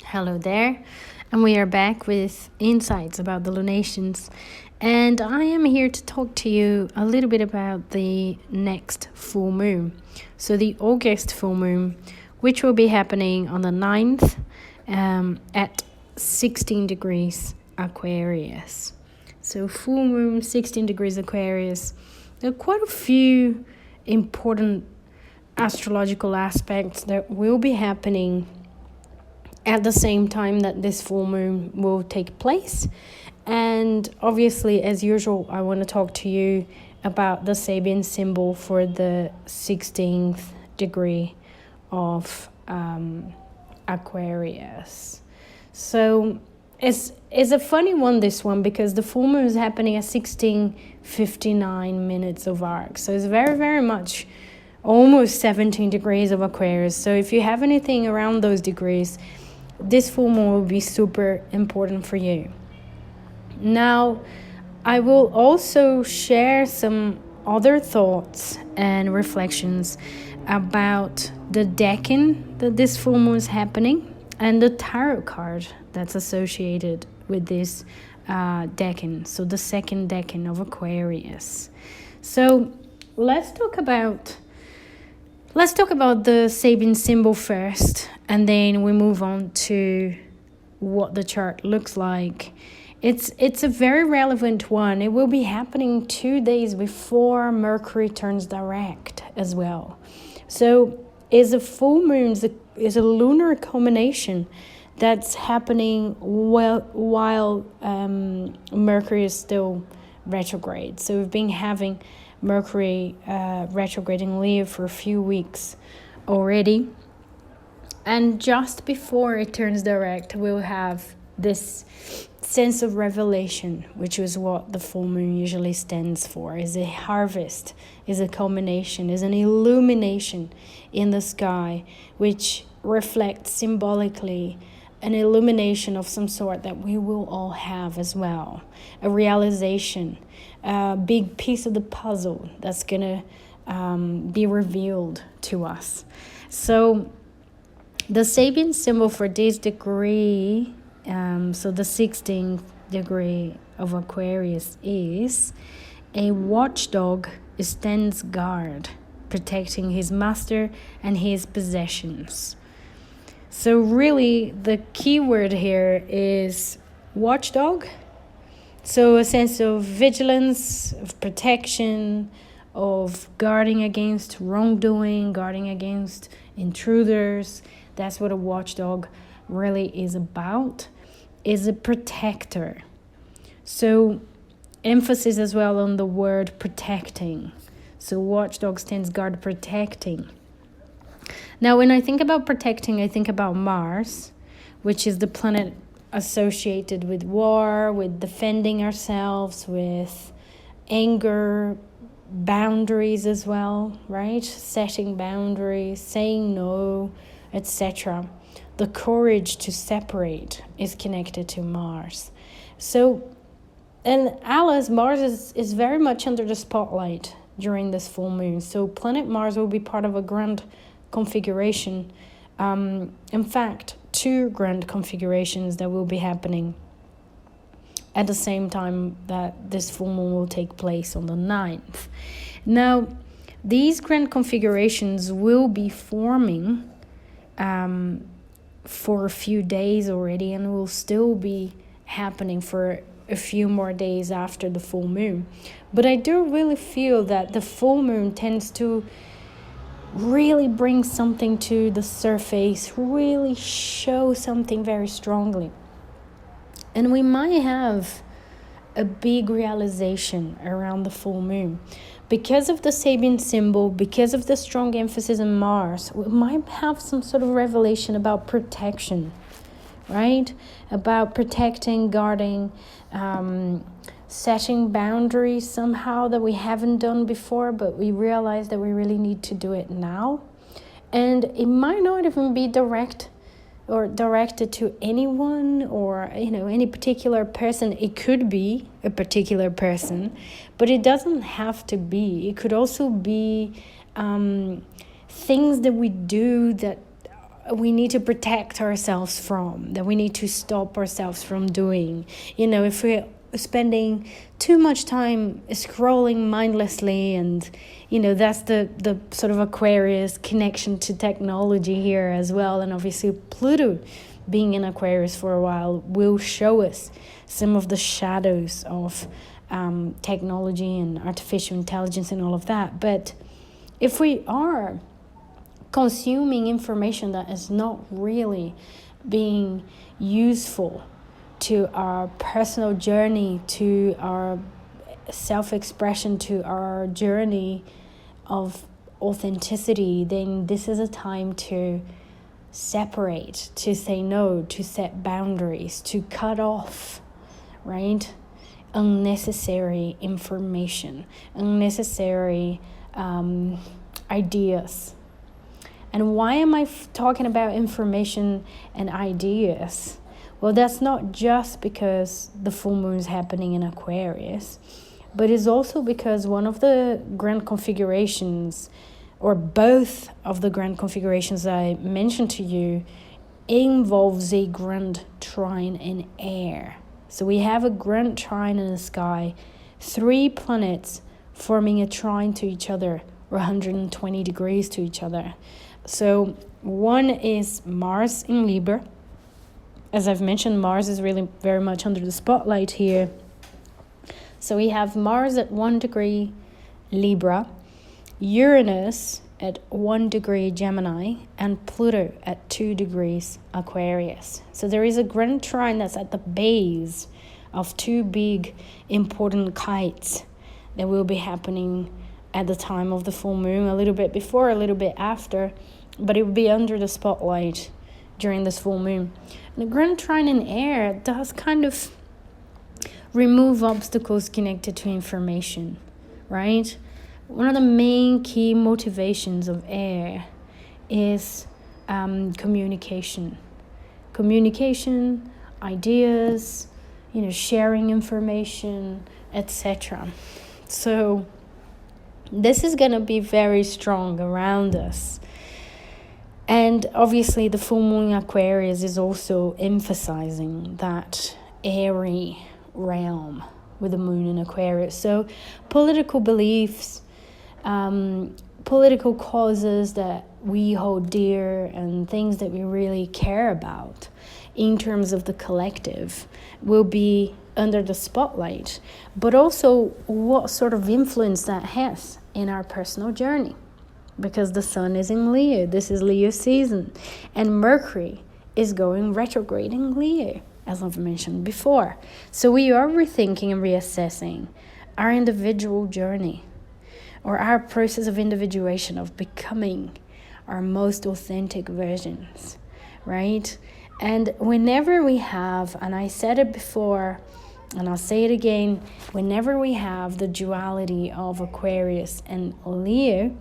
Hello there, and we are back with insights about the lunations. And I am here to talk to you a little bit about the next full moon. So, the August full moon, which will be happening on the 9th at 16 degrees Aquarius. So, full moon, 16 degrees Aquarius. There are quite a few important astrological aspects that will be happening at the same time that this full moon will take place. And obviously, as usual, I want to talk to you about the Sabian symbol for the 16th degree of Aquarius. So it's a funny one, this one, because the full moon is happening at 16:59 minutes of arc. So it's very, very much almost 17 degrees of Aquarius. So if you have anything around those degrees, this full moon will be super important for you. Now, I will also share some other thoughts and reflections about the decan that this full moon is happening and the tarot card that's associated with this decan, so the second decan of Aquarius. So let's talk about the Sabian symbol first, and then we move on to what the chart looks like. It's a very relevant one. It will be happening 2 days before Mercury turns direct as well. So is a full moon, is a lunar culmination that's happening while Mercury is still retrograde. So we've been having Mercury retrograding Leo for a few weeks already, and just before it turns direct, we'll have this sense of revelation, which is what the full moon usually stands for. Is a harvest, is a culmination, is an illumination in the sky, which reflects symbolically an illumination of some sort that we will all have as well, a realization, a big piece of the puzzle that's gonna be revealed to us. So the Sabian symbol for this degree, so the 16th degree of Aquarius, is a watchdog stands guard, protecting his master and his possessions. So really, the key word here is watchdog. So a sense of vigilance, of protection, of guarding against wrongdoing, guarding against intruders. That's what a watchdog really is about, is a protector. So emphasis as well on the word protecting. So watchdog stands guard, protecting. Now, when I think about protecting, I think about Mars, which is the planet associated with war, with defending ourselves, with anger, boundaries as well, right? Setting boundaries, saying no, etc. The courage to separate is connected to Mars. So, and Alice, Mars is very much under the spotlight during this full moon. So planet Mars will be part of a grand configuration. In fact, 2 grand configurations that will be happening at the same time that this full moon will take place on the 9th. Now, these grand configurations will be forming for a few days already, and will still be happening for a few more days after the full moon. But I do really feel that the full moon tends to really bring something to the surface, really show something very strongly. And we might have a big realization around the full moon. Because of the Sabian symbol, because of the strong emphasis on Mars, we might have some sort of revelation about protection, right? About protecting, guarding, setting boundaries somehow that we haven't done before, but we realize that we really need to do it now. And it might not even be direct or directed to anyone or, any particular person. It could be a particular person, but it doesn't have to be. It could also be things that we do that we need to protect ourselves from, that we need to stop ourselves from doing. You know, if we're spending too much time scrolling mindlessly, and you know, that's the sort of Aquarius connection to technology here as well. And obviously Pluto being in Aquarius for a while will show us some of the shadows of technology and artificial intelligence and all of that. But if we are consuming information that is not really being useful to our personal journey, to our self-expression, to our journey of authenticity, then this is a time to separate, to say no, to set boundaries, to cut off, right? Unnecessary information, unnecessary ideas. And why am I talking about information and ideas? Well, that's not just because the full moon is happening in Aquarius, but it's also because one of the grand configurations, or both of the grand configurations I mentioned to you, involves a grand trine in air. So we have a grand trine in the sky, 3 planets forming a trine to each other, or 120 degrees to each other. So one is Mars in Libra. As I've mentioned, Mars is really very much under the spotlight here. So we have Mars at 1 degree Libra, Uranus at 1 degree Gemini, and Pluto at 2 degrees Aquarius. So there is a grand trine that's at the base of 2 big important kites that will be happening at the time of the full moon, a little bit before, a little bit after, but it will be under the spotlight during this full moon. And the grand trine in air does kind of remove obstacles connected to information, right? One of the main key motivations of air is communication, ideas, you know, sharing information, etc. So this is going to be very strong around us. And obviously the full moon Aquarius is also emphasizing that airy realm with the moon in Aquarius. So political beliefs, political causes that we hold dear, and things that we really care about in terms of the collective will be under the spotlight, but also what sort of influence that has in our personal journey. Because the sun is in Leo, this is Leo season, and Mercury is going retrograde in Leo, as I've mentioned before. So we are rethinking and reassessing our individual journey, or our process of individuation, of becoming our most authentic versions, right? And whenever we have, and I said it before, and I'll say it again, whenever we have the duality of Aquarius and Leo,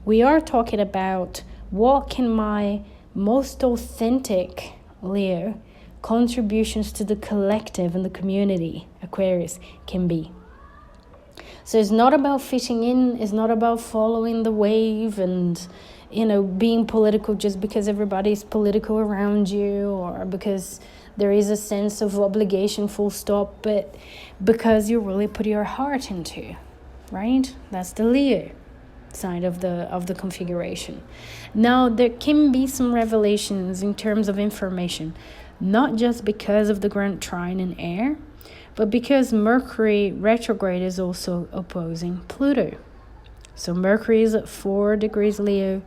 we are talking about what can my most authentic Leo contributions to the collective and the community, Aquarius, can be. So it's not about fitting in, it's not about following the wave and, you know, being political just because everybody's political around you, or because there is a sense of obligation, full stop, but because you really put your heart into, right? That's the Leo side of the configuration. Now, there can be some revelations in terms of information, not just because of the grand trine in air, but because Mercury retrograde is also opposing Pluto. So Mercury is at 4 degrees Leo,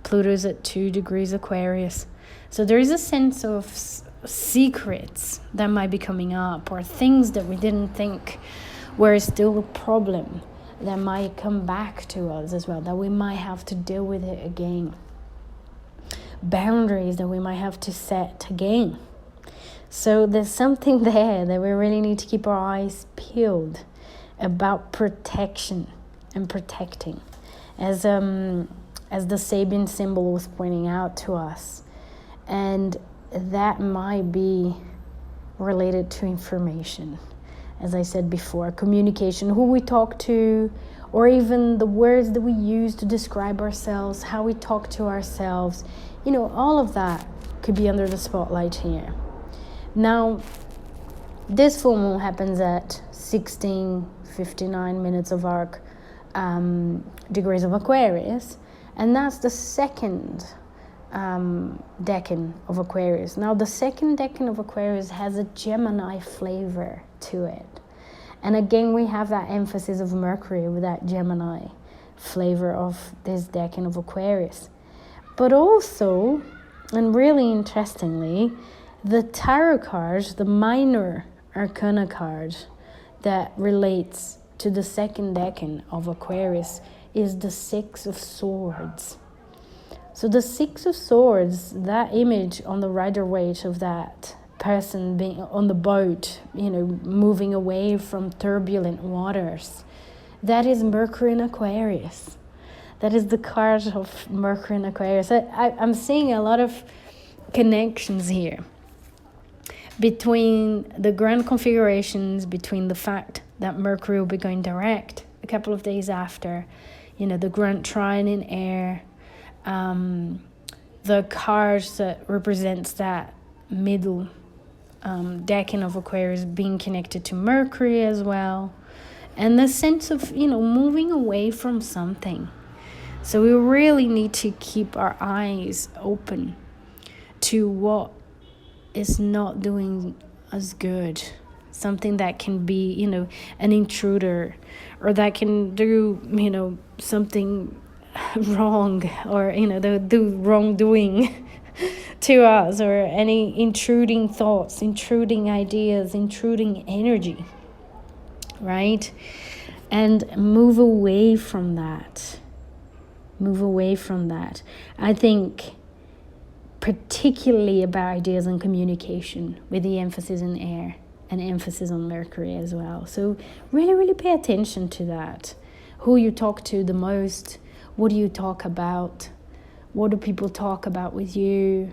Pluto is at 2 degrees Aquarius. So there is a sense of secrets that might be coming up, or things that we didn't think were still a problem that might come back to us as well, that we might have to deal with it again. Boundaries that we might have to set again. So there's something there that we really need to keep our eyes peeled about protection and protecting. As the Sabian symbol was pointing out to us. And that might be related to information. As I said before, communication, who we talk to, or even the words that we use to describe ourselves, how we talk to ourselves. all of that could be under the spotlight here. Now, this full moon happens at 16:59 minutes of arc degrees of Aquarius, and that's the second decan of Aquarius. Now, the second decan of Aquarius has a Gemini flavor to it. And again, we have that emphasis of Mercury with that Gemini flavor of this decan of Aquarius. But also, and really interestingly, the tarot cards, the minor arcana card that relates to the second decan of Aquarius is the Six of Swords. So the Six of Swords, that image on the Rider-Waite of that person being on the boat, moving away from turbulent waters, that is Mercury in Aquarius. That is the card of Mercury in Aquarius. I'm seeing a lot of connections here between the grand configurations, between the fact that Mercury will be going direct a couple of days after, the grand trine in air, the cards that represents that middle decan of Aquarius being connected to Mercury as well, and the sense of moving away from something. So we really need to keep our eyes open to what is not doing us good, something that can be an intruder, or that can do something wrong, or do wrongdoing to us, or any intruding thoughts, intruding ideas, intruding energy, right? And move away from that. I think particularly about ideas and communication, with the emphasis in air and emphasis on Mercury as well. So really, really pay attention to that. Who you talk to the most, what do you talk about, what do people talk about with you,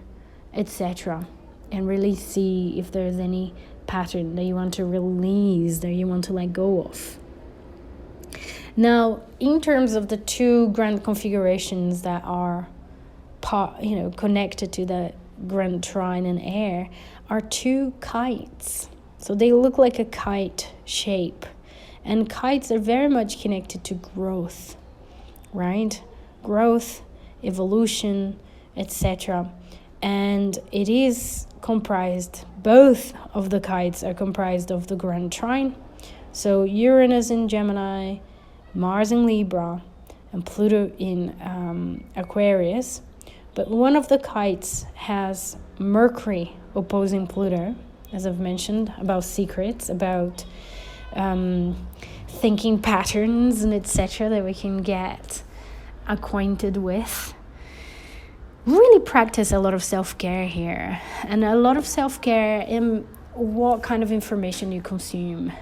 etc. And really see if there's any pattern that you want to release, that you want to let go of. Now, in terms of the two grand configurations that are connected to the grand trine in air, are two kites. So they look like a kite shape. And kites are very much connected to growth, right? Growth, evolution, etc. And it is comprised, both of the kites are comprised of the grand trine. So Uranus in Gemini, Mars in Libra, and Pluto in Aquarius. But one of the kites has Mercury opposing Pluto, as I've mentioned, about secrets, about thinking patterns and etc. that we can get acquainted with. Really practice a lot of self-care here, and a lot of self-care in what kind of information you consume.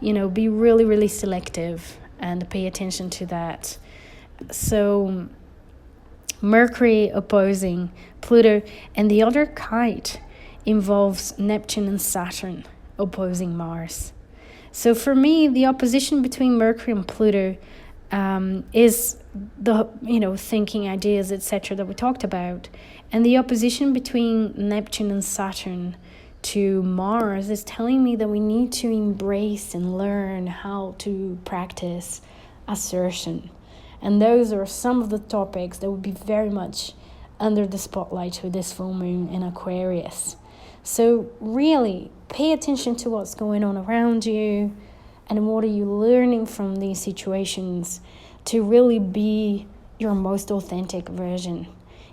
Be really, really selective and pay attention to that. So Mercury opposing Pluto, and the other kite involves Neptune and Saturn opposing Mars. So for me, the opposition between Mercury and Pluto is the thinking, ideas, etc. that we talked about, and the opposition between Neptune and Saturn to Mars is telling me that we need to embrace and learn how to practice assertion. And those are some of the topics that would be very much under the spotlight with this full moon in Aquarius. So really pay attention to what's going on around you, and what are you learning from these situations to really be your most authentic version,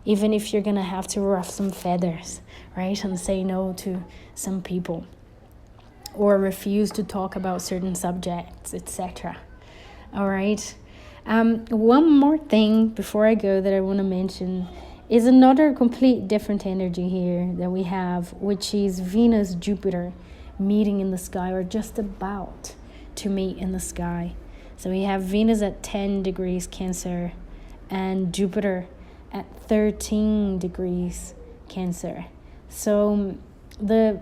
even if you're going to have to ruffle some feathers, right, and say no to some people, or refuse to talk about certain subjects, etc. All right. One more thing before I go that I want to mention is another complete different energy here that we have, which is Venus, Jupiter meeting in the sky, or just about to meet in the sky. So we have Venus at 10 degrees Cancer and Jupiter at 13 degrees Cancer. So the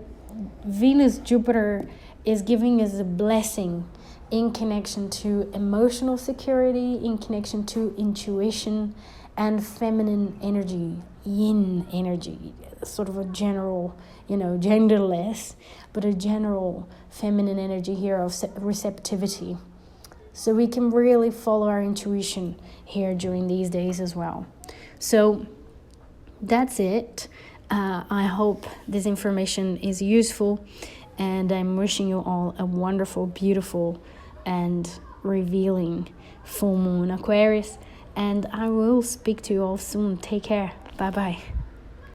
Venus-Jupiter is giving us a blessing in connection to emotional security, in connection to intuition, and feminine energy, yin energy, sort of a general, genderless, but a general feminine energy here of receptivity. So we can really follow our intuition here during these days as well. So that's it. I hope this information is useful, and I'm wishing you all a wonderful, beautiful, and revealing full moon, Aquarius. And I will speak to you all soon. Take care. Bye-bye.